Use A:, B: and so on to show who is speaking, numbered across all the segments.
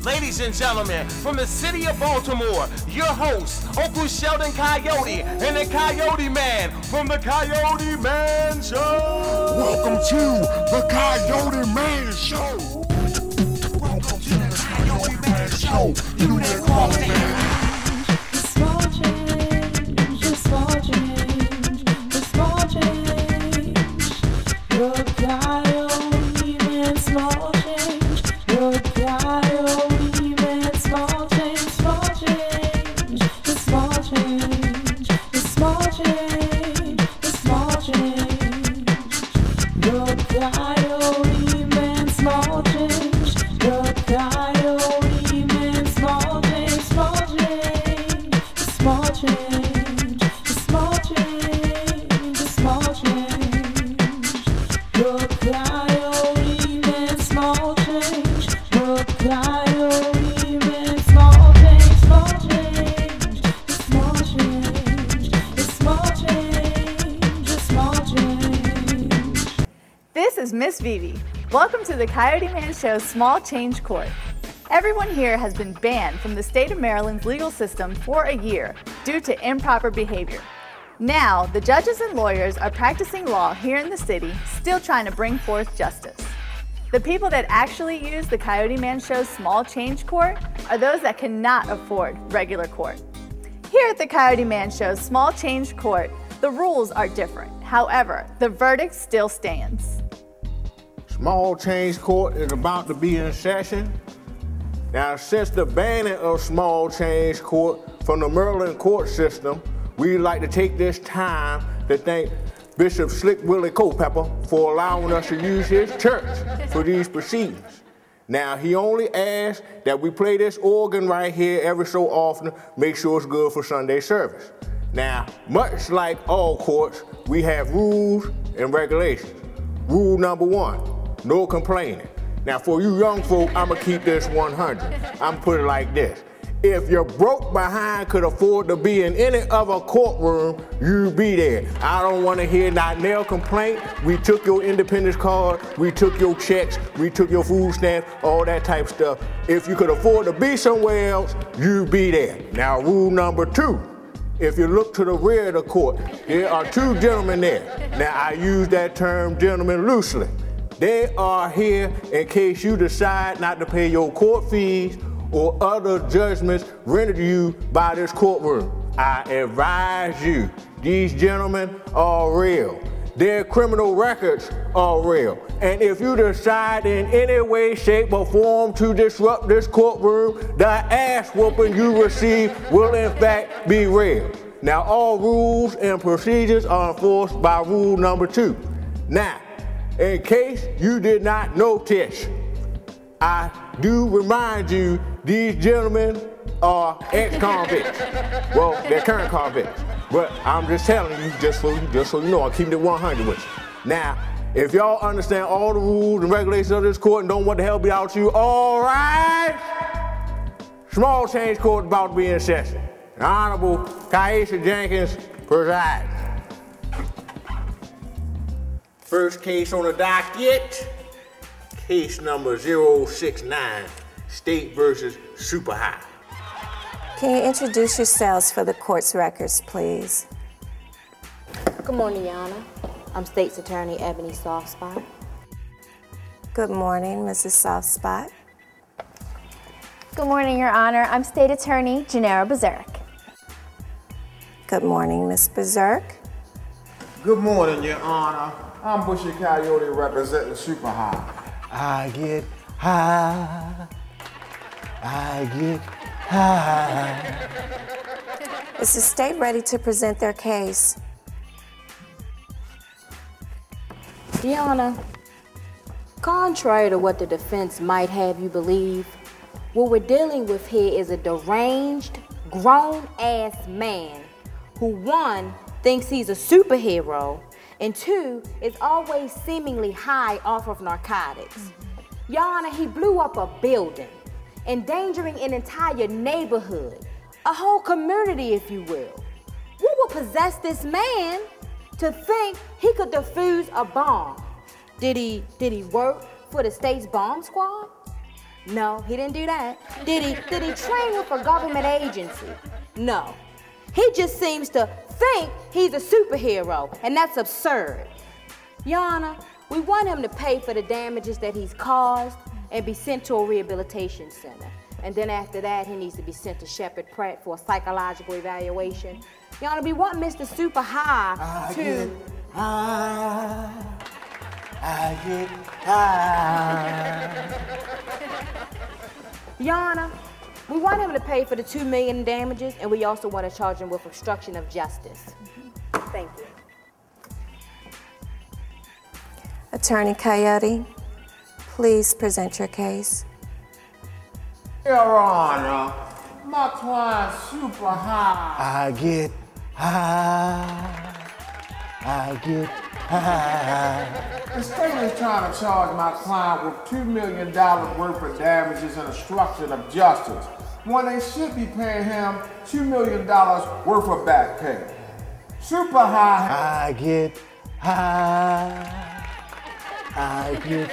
A: Ladies and gentlemen, from the city of Baltimore, your host, Uncle Sheldon Coyote, and the Coyote Man from the Coyote Man Show.
B: Welcome to the Coyote Man Show. Welcome to the Coyote Man Show. You that cross
C: The small change, the small change, the small change. Your Coyote Man, small change. Your Coyote Man, small change, small change. The small change, the small change, the small change. Your Coyote Man, small change. Your Coyote Man, small change, small change. The small change, the small change, the small change. Your Coyote Man, small change. Your Coyote Man, small change, small change. The small change, the small change, the small change.
D: This is Miss Vivi. Welcome to the Coyote Man Show's Small Change Court. Everyone here has been banned from the state of Maryland's legal system for a year due to improper behavior. Now, the judges and lawyers are practicing law here in the city, still trying to bring forth justice. The people that actually use the Coyote Man Show's Small Change Court are those that cannot afford regular court. Here at the Coyote Man Show's Small Change Court, the rules are different. However, the verdict still stands.
E: Small Change Court is about to be in session. Now, since the banning of Small Change Court from the Maryland court system, we'd like to take this time to thank Bishop Slick Willie Culpepper for allowing us to use his church for these proceedings. Now, he only asks that we play this organ right here every so often, make sure it's good for Sunday service. Now, much like all courts, we have rules and regulations. Rule number 1. No complaining. Now, for you young folk, I'm gonna keep this 100. I'm gonna put it like this. If you're broke behind could afford to be in any other courtroom, you be there. I don't wanna hear not nail complaint. We took your independence card, we took your checks, we took your food stamps, all that type of stuff. If you could afford to be somewhere else, you be there. Now, rule number 2. If you look to the rear of the court, there are 2 gentlemen there. Now, I use that term gentlemen loosely. They are here in case you decide not to pay your court fees or other judgments rendered to you by this courtroom. I advise you, these gentlemen are real. Their criminal records are real. And if you decide in any way, shape, or form to disrupt this courtroom, the ass whooping you receive will in fact be real. Now, all rules and procedures are enforced by rule number 2. Now, in case you did not notice, I do remind you, these gentlemen are ex-convicts. Well, they're current convicts. But I'm just telling you, just so you know, I'm keeping it 100 with you. Now, if y'all understand all the rules and regulations of this court and don't want the hell be out to you, all right? Small Change Court is about to be in session. The Honorable Kaisha Jenkins presides. First case on the docket, case number 069, State versus Super High.
F: Can you introduce yourselves for the court's records, please?
G: Good morning, Your Honor. I'm State's Attorney Ebony Softspot.
F: Good morning, Mrs. Softspot.
H: Good morning, Your Honor. I'm State Attorney Janera Berserk.
F: Good morning, Ms. Berserk.
I: Good morning, Your Honor. I'm Bushy Coyote representing Super High. I get high. I get high.
F: Is the state ready to present their case?
G: Your Honor, contrary to what the defense might have you believe, what we're dealing with here is a deranged, grown-ass man who, 1, thinks he's a superhero, and 2, is always seemingly high off of narcotics. Your Honor, he blew up a building, endangering an entire neighborhood, a whole community, if you will. What would possess this man to think he could defuse a bomb? Did he work for the state's bomb squad? No, he didn't do that. Did he train with a government agency? No. He just seems to think he's a superhero, and that's absurd. Your Honor, we want him to pay for the damages that he's caused and be sent to a rehabilitation center. And then after that, he needs to be sent to Shepherd Pratt for a psychological evaluation. Your Honor, we want Mr. Super High to...
I: I get high.
G: Your Honor, we want him to pay for the $2 million in damages, and we also want to charge him with obstruction of justice. Thank you.
F: Attorney Coyote, please present your case.
I: Your Honor, my client's super high. I get high. I get high. The state is trying to charge my client with $2 million worth of damages and obstruction of justice, when they should be paying him $2 million worth of back pay. Super high. I get high. I get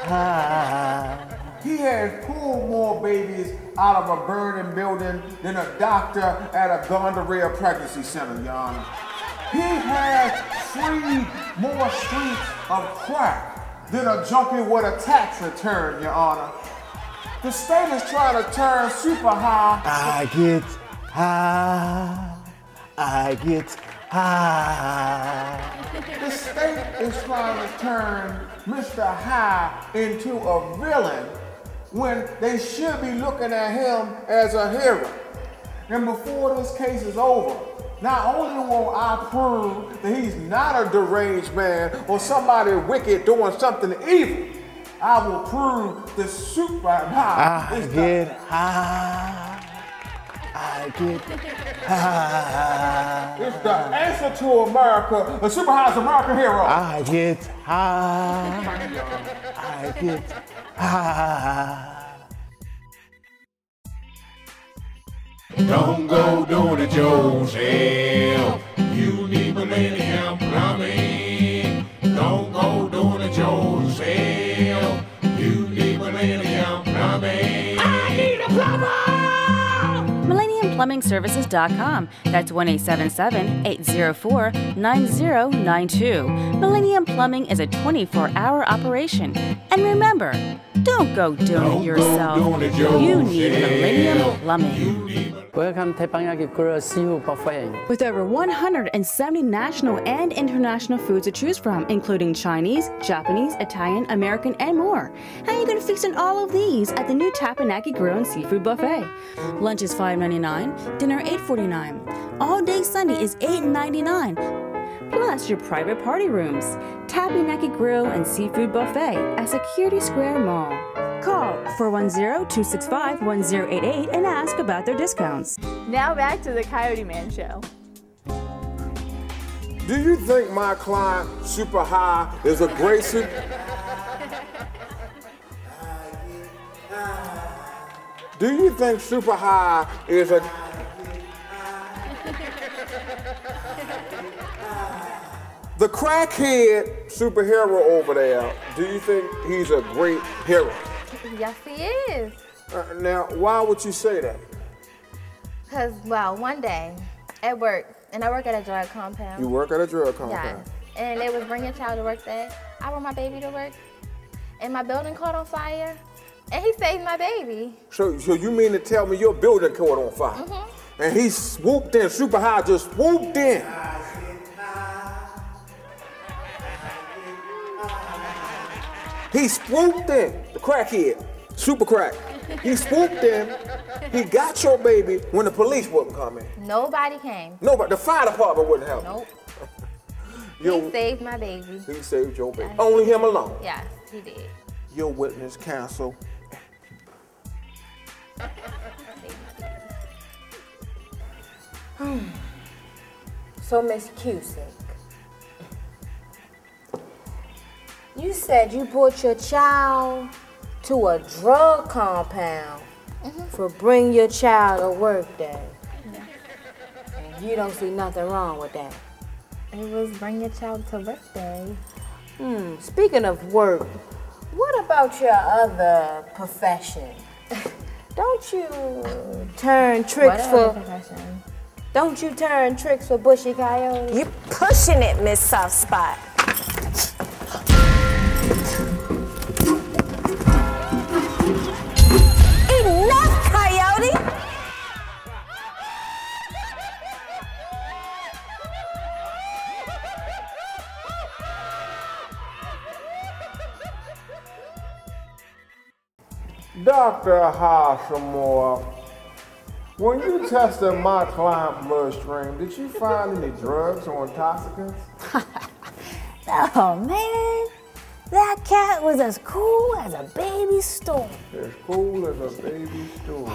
I: high. He has pulled more babies out of a burning building than a doctor at a gonorrhea pregnancy center, Your Honor. He has freed more streets of crack than a junkie with a tax return, Your Honor. The state is trying to turn super high. I get high. I get high. The state is trying to turn Mr. High into a villain when they should be looking at him as a hero. And before this case is over, not only will I prove that he's not a deranged man or somebody wicked doing something evil, I will prove the super high. I get high. I get high. It's the answer to America. The super high is American hero. I get high. I get high.
B: Don't go doing it yourself. You need Millennium Plumbing. Don't go doing it yourself. You need Millennium Plumbing. I need a plumber!
J: MillenniumPlumbingServices.com. That's 1-877-804-9092. Millennium Plumbing is a 24-hour operation. And remember, don't go doing it yourself. You need Millennium Plumbing.
K: Welcome to Teppanyaki Grill Seafood Buffet.
J: With over 170 national and international foods to choose from, including Chinese, Japanese, Italian, American, and more. How are you going to fix in all of these at the new Teppanyaki Grill and Seafood Buffet? Lunch is $5.99, dinner $8.49. All day Sunday is $8.99. Plus your private party rooms. Teppanyaki Grill and Seafood Buffet at Security Square Mall. Call 410-265-1088 and ask about their discounts.
D: Now back to the Coyote Man Show.
E: Do you think my client, Super High, is a great super... Do you think Super High is a... The crackhead superhero over there, do you think he's a great hero?
H: Yes, he is.
E: Now, why would you say that?
H: Because, well, one day at work, and I work at a drug compound.
E: You work at a drug compound?
H: Yes. And they was bringing a child to work there. I brought my baby to work, and my building caught on fire, and he saved my baby.
E: So you mean to tell me your building caught on fire? Mm-hmm. And he swooped in, Super High just swooped in. He swooped in, the crackhead, super crack. He swooped in, he got your baby when the police wouldn't come in.
H: Nobody came.
E: Nobody, the fire department wouldn't help.
H: Nope. He saved my baby.
E: He saved your baby. Only him alone?
H: Yes, he did.
E: Your witness, counsel.
G: So, Miss Cusick, you said you brought your child to a drug compound for bring your child to work day. And you don't see nothing wrong with that.
H: It was bring your child to work day.
G: Speaking of work, What about your other profession? Don't you turn tricks Don't you turn tricks for Bushy Coyote?
F: You pushing it, Miss Soft Spot. Enough, Coyote!
E: Dr. Hasselmore, when you tested my client's bloodstream, did you find any drugs or intoxicants?
C: Oh man, that cat was as cool as a baby stool.
E: As cool as a baby stool.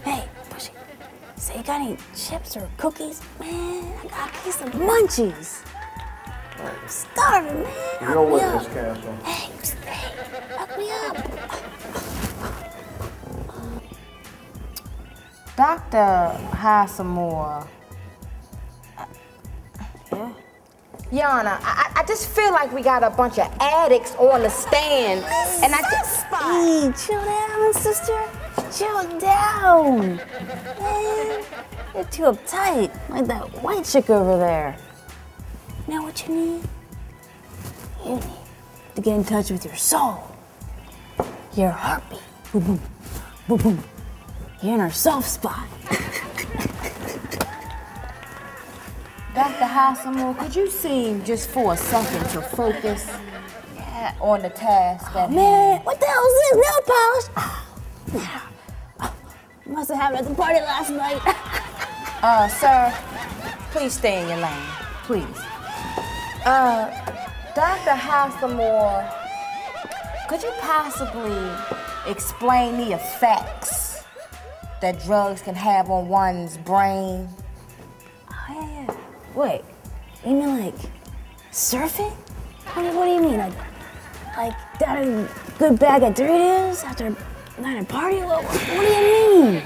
C: Hey, Bushy, say you got any chips or cookies? Man, I got a piece of munchies. I'm starving, man.
E: Your witness, Castle.
C: Hey, hook me up.
G: Dr. Hasselmore.
C: Yeah?
G: Yana, I just feel like we got a bunch of addicts on the stand. And I just...
C: Hey, chill down, sister. Chill down. Man, you're too uptight, like that white chick over there. You know what you need? You need to get in touch with your soul. Your heartbeat. Boom, boom, boom, boom. Your inner soft spot.
G: Dr. Hasselmore, could you seem just for a second to focus on the task at hand?
C: Man, what the hell is this? Nail polish? Must have happened at the party last night.
G: Sir, please stay in your lane, please. Dr. Hasselmore, could you possibly explain the effects that drugs can have on one's brain?
C: Oh, yeah. Wait, you mean like surfing? What do you mean? Like down a good bag of Doritos after a night of party? What do you mean?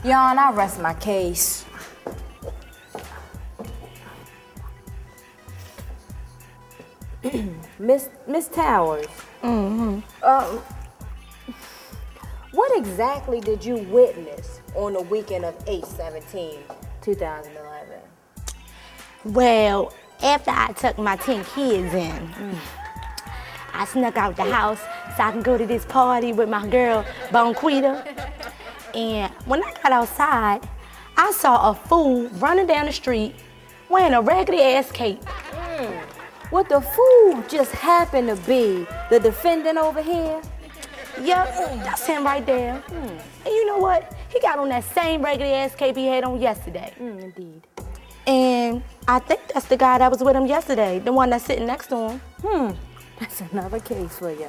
G: Yon, I rest my case. Miss Towers. What exactly did you witness on the weekend of 8/17/2011?
L: Well, after I took my 10 kids in, I snuck out the house so I can go to this party with my girl, Bonquita. And when I got outside, I saw a fool running down the street wearing a raggedy ass cape.
G: What the fool just happened to be the defendant over here?
L: Yup, that's him right there. And you know what? He got on that same raggedy ass cape he had on yesterday.
G: Indeed.
L: And I think that's the guy that was with him yesterday, the one that's sitting next to him.
G: That's another case for you.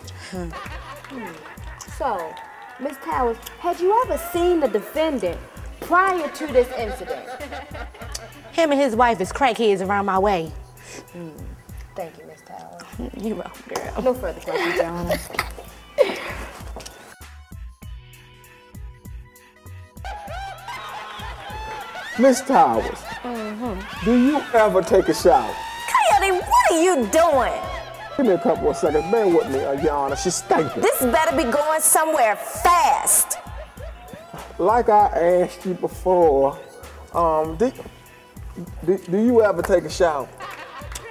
G: So, Miss Towers, had you ever seen the defendant prior to this incident?
L: Him and his wife is crackheads around my way.
G: Thank you, Miss Towers.
L: You're welcome, girl.
G: No further questions, John.
E: Miss Towers, do you ever take a shower?
F: Coyote, what are you doing?
E: Give me a couple of seconds. Bear with me, Yana. She's stinking.
F: This better be going somewhere fast.
E: Like I asked you before, do you ever take a shower?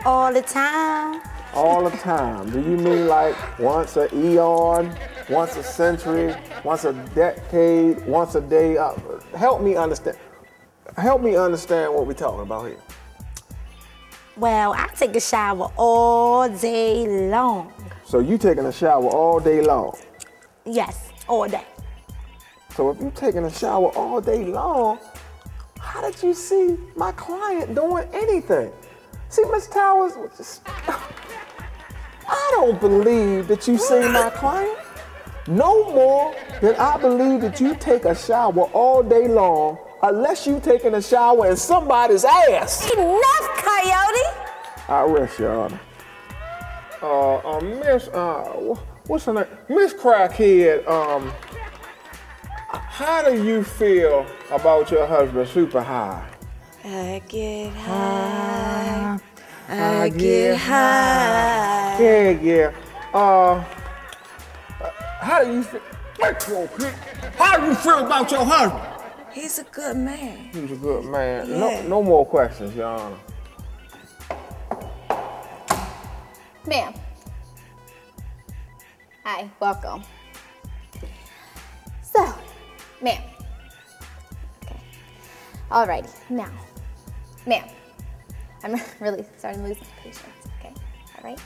L: All the time.
E: All the time. Do you mean like once an eon, once a century, once a decade, once a day? Help me understand. Help me understand what we're talking about here.
L: Well, I take a shower all day long.
E: So you taking a shower all day long?
L: Yes, all day.
E: So if you taking a shower all day long, how did you see my client doing anything? See, Miss Towers, I don't believe that you see my client. No more than I believe that you take a shower all day long unless you taking a shower in somebody's ass.
F: Enough, Coyote!
E: I rest, Your Honor. Miss, what's her name? Miss Crackhead, how do you feel about your husband super high?
L: I get high. I get high.
E: Yeah. How do you feel? How do you feel about your husband?
F: He's a good man.
E: He's a good man.
F: Yeah.
E: No more questions, Your Honor.
H: Ma'am. Hi, welcome. So, ma'am. Okay. Alrighty, now, ma'am. I'm really starting to lose my patience, okay? Alright?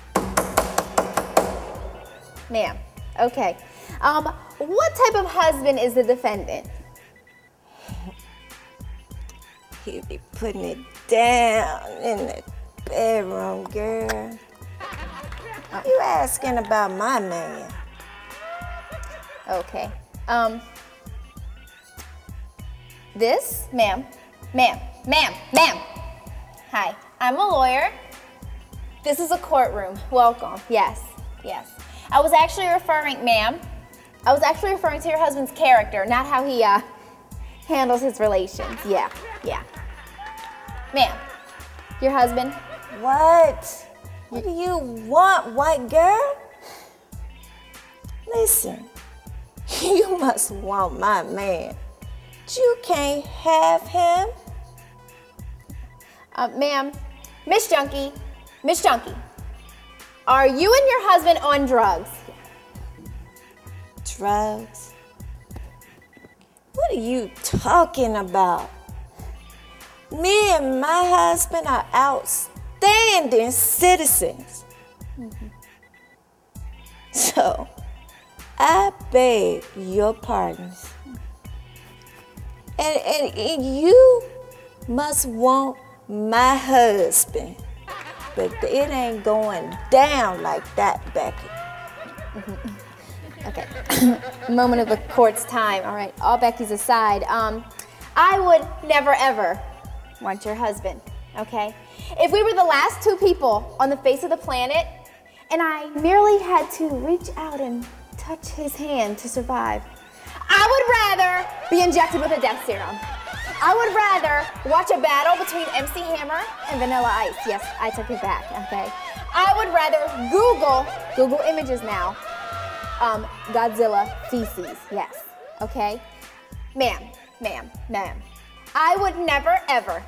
H: Ma'am, okay. What type of husband is the defendant?
F: He'll be putting it down in the bedroom, girl. You asking about my man?
H: Okay. This, ma'am. Hi, I'm a lawyer. This is a courtroom. Welcome. Yes. I was actually referring, ma'am. I was actually referring to your husband's character, not how he handles his relations. Yeah. Ma'am, your husband.
F: What? What do you want, white girl? Listen, you must want my man. You can't have him.
H: Ma'am, Miss Junkie, are you and your husband on drugs?
F: Drugs? What are you talking about? Me and my husband are outstanding citizens. So, I beg your pardons. And you must want my husband. But it ain't going down like that, Becky.
H: Okay, moment of the court's time. All right, all Becky's aside. I would never ever want your husband, okay? If we were the last two people on the face of the planet and I merely had to reach out and touch his hand to survive, I would rather be injected with a death serum. I would rather watch a battle between MC Hammer and Vanilla Ice. Yes, I took it back, okay? I would rather Google images now, Godzilla feces, yes, okay? Ma'am. I would never, ever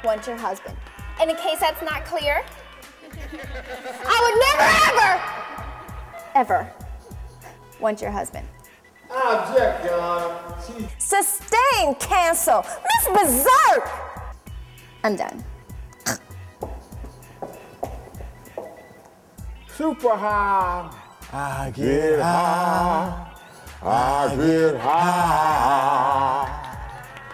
H: want your husband. And in case that's not clear, I would never, ever want your husband.
E: I object, Your Honor.
F: Sustained cancel. Miss Berserk!
H: I'm done.
E: Super high.
I: I get high. I get high.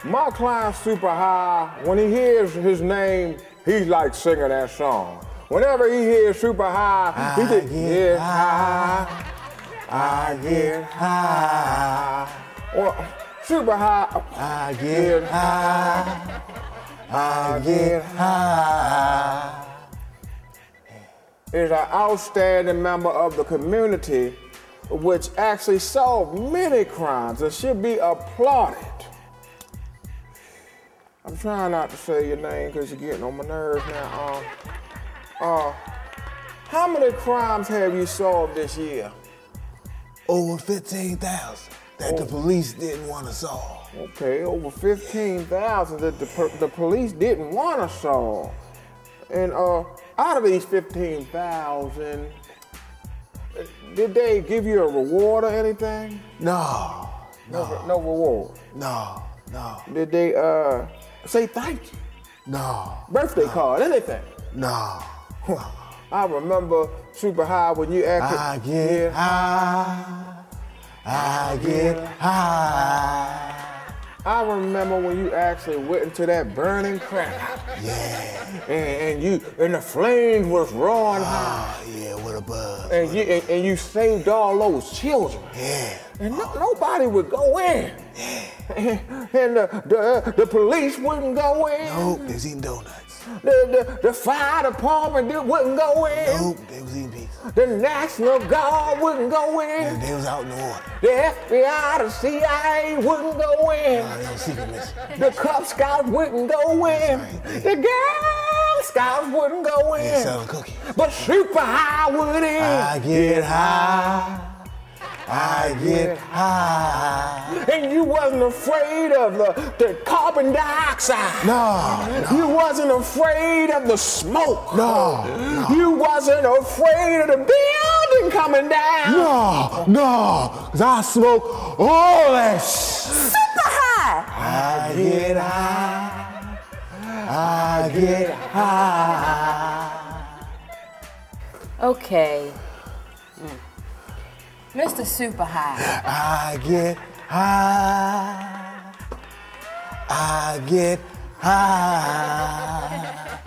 E: My client's super high. When he hears his name, he's like singing that song. Whenever he hears super high, he just get high. I get high. Well, super high.
I: I get high. I get high.
E: Is an outstanding member of the community which actually solved many crimes and should be applauded. I'm trying not to say your name because you're getting on my nerves now. How many crimes have you solved this year?
I: Over 15,000 that the police didn't want to solve.
E: Okay, over 15,000 that the police didn't want to solve. And out of these 15,000, did they give you a reward or anything?
I: No.
E: No reward?
I: No.
E: Did they say thank you?
I: No.
E: Birthday card, anything?
I: No.
E: I remember super high when you acted.
I: I get high. I get high.
E: I remember when you actually went into that burning crack.
I: Yeah.
E: And the flames was roaring high.
I: Yeah, what a buzz.
E: And you saved all those children.
I: Yeah.
E: And nobody would go in.
I: Yeah.
E: And the police wouldn't go in.
I: Nope, they was eating donuts.
E: The fire department wouldn't go in.
I: Nope, they was eating pizza.
E: The National Guard wouldn't go in.
I: Yeah, they was out in the water.
E: The FBI, the CIA wouldn't go in.
I: They was secret mission.
E: The Cub Scouts wouldn't go in.
I: Right.
E: The Girl Boy Scouts wouldn't go in.
I: They selling cookies.
E: But super high would in.
I: I get high. I get high.
E: And you wasn't afraid of the carbon dioxide.
I: No.
E: You wasn't afraid of the smoke.
I: No.
E: You wasn't afraid of the building coming down.
I: No. Cause I smoke all that shit.
C: Super high.
I: I get high. I get high.
G: Okay. Mr. Super High.
I: I get high. I get high.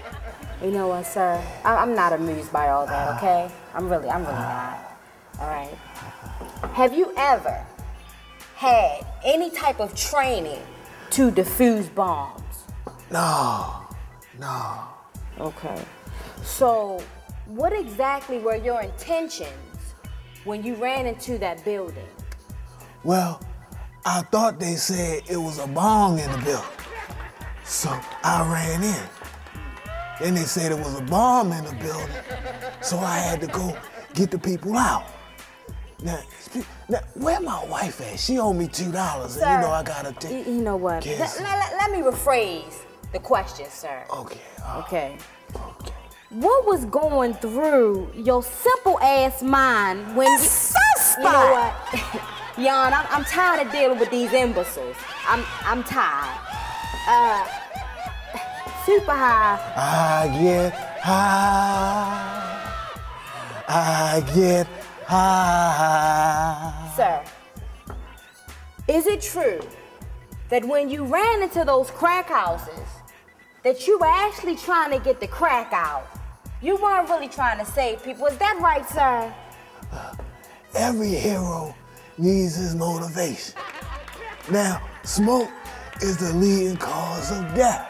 G: You know what, sir? I'm not amused by all that, okay? I'm really not. All right. Have you ever had any type of training to defuse bombs?
I: No.
G: Okay. So, what exactly were your intentions when you ran into that building?
I: Well, I thought they said it was a bomb in the building. So I ran in. Then they said it was a bomb in the building. So I had to go get the people out. Now where my wife at? She owed me $2 and
G: Sir,
I: you know I gotta take.
G: You know what? Let me rephrase the question, sir.
I: Okay.
G: Okay. What was going through your simple ass mind when you know what? Jan, I'm tired of dealing with these imbeciles. I'm tired. Super high.
I: I get high. I get high.
G: Sir, is it true that when you ran into those crack houses, that you were actually trying to get the crack out? You weren't really trying to save people. Is that right, sir?
I: Every hero needs his motivation. Now, smoke is the leading cause of death.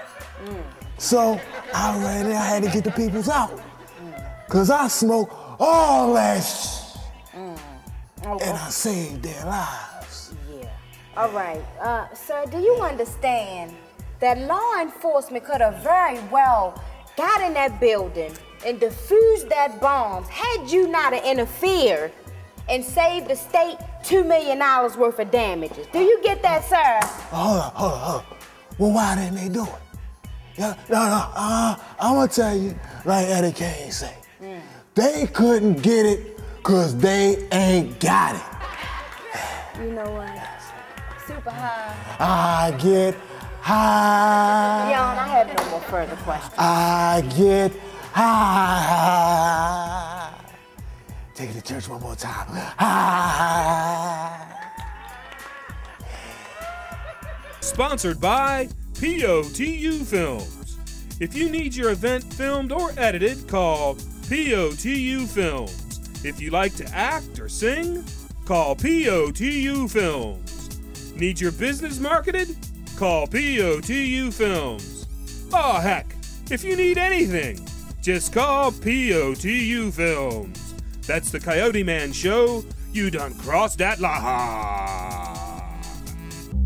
I: So I ran in, I had to get the peoples out. Cause I smoke all that shit. And I saved their lives.
G: Yeah. All right. Sir, do you understand that law enforcement could have very well got in that building and defused that bombs had you not interfered and saved the state $2 million worth of damages? Do you get that, sir?
I: Hold on. Well, why didn't they do it? Yeah, no, I'm gonna tell you, like Eddie Kane say, they couldn't get it because they ain't got it.
G: You know what? Super high.
I: I get high.
G: Jan, I have no more further questions.
I: I get high. Take it to church one more time. High.
M: Sponsored by POTU Films. If you need your event filmed or edited, call POTU Films. If you like to act or sing, call POTU Films. Need your business marketed? Call POTU Films. Aw, heck, if you need anything, just call POTU Films. That's the Coyoteman Show. You done crossed that line.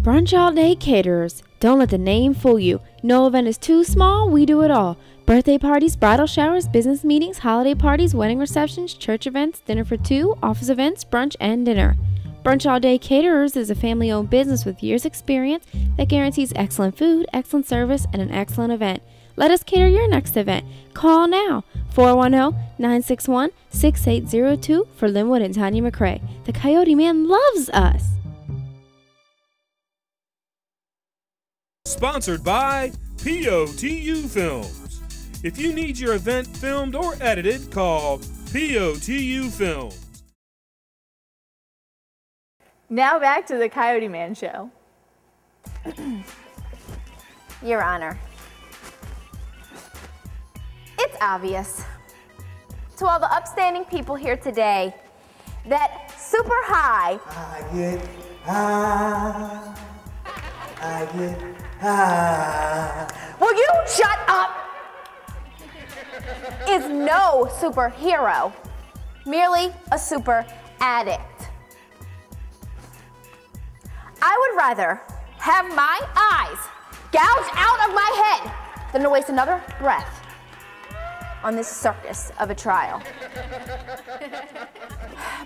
N: Brunch All Day Caterers. Don't let the name fool you. No event is too small, we do it all. Birthday parties, bridal showers, business meetings, holiday parties, wedding receptions, church events, dinner for two, office events, brunch, and dinner. Brunch All Day Caterers is a family-owned business with years' experience that guarantees excellent food, excellent service, and an excellent event. Let us cater your next event. Call now, 410-961-6802 for Linwood and Tanya McCrae. The Coyote Man loves us.
M: Sponsored by POTU Films. If you need your event filmed or edited, call POTU Films.
D: Now back to the Coyote Man Show.
H: Your Honor, it's obvious to all the upstanding people here today that Super High
I: I get high. I get high.
H: Will you shut up? Is no superhero, merely a super addict. I would rather have my eyes gouged out of my head than to waste another breath on this circus of a trial,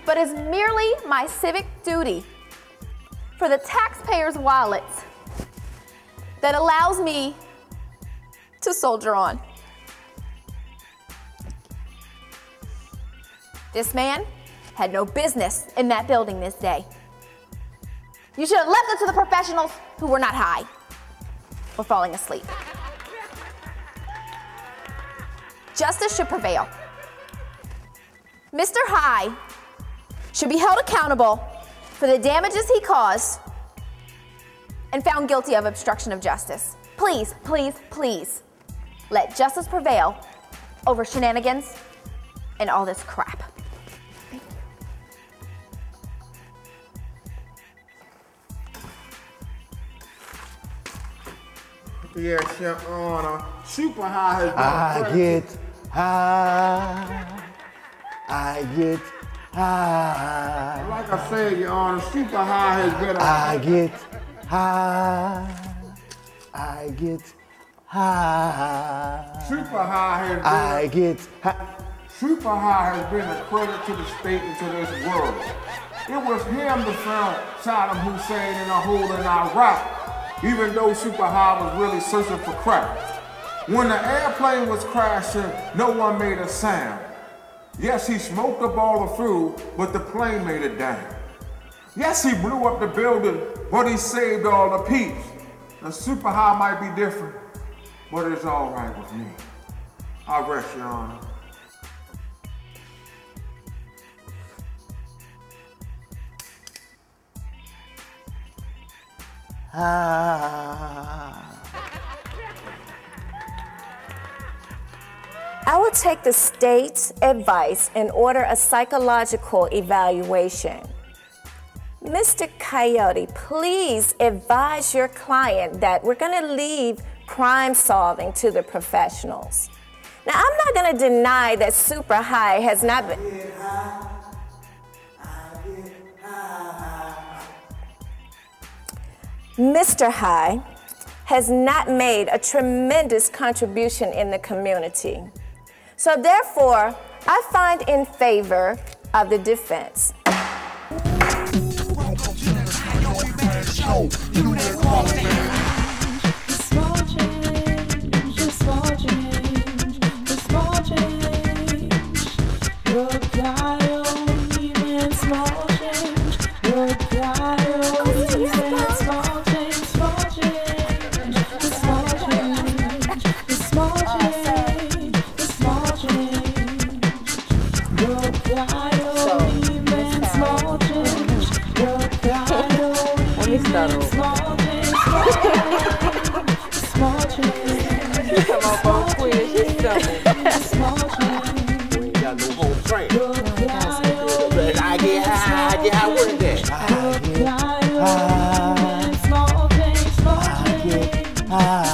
H: but as merely my civic duty for the taxpayers' wallets that allows me to soldier on. This man had no business in that building this day. You should have left it to the professionals who were not high or falling asleep. Justice should prevail. Mr. High should be held accountable for the damages he caused and found guilty of obstruction of justice. Please, please, please, let justice prevail over shenanigans and all this crap.
E: Yes, Your Honor. Super High has been
I: I get high. I get high.
E: Like I said, Your Honor, Super High has been
I: I get high. I get high.
E: Super High has been
I: I get high.
E: Super High has been a credit to the state and to this world. It was him that found Saddam Hussein in a hole in Iraq, even though Super High was really searching for crack. When the airplane was crashing, no one made a sound. Yes, he smoked up all the food, but the plane made it down. Yes, he blew up the building, but he saved all the peeps. The Super High might be different, but it's all right with me. I rest, Your Honor.
F: I will take the state's advice and order a psychological evaluation. Mr. Coyote, please advise your client that we're going to leave crime solving to the professionals. Now, I'm not going to deny that Super High has not been... Mr. High has not made a tremendous contribution in the community. So therefore, I find in favor of the defense.
I: Ah.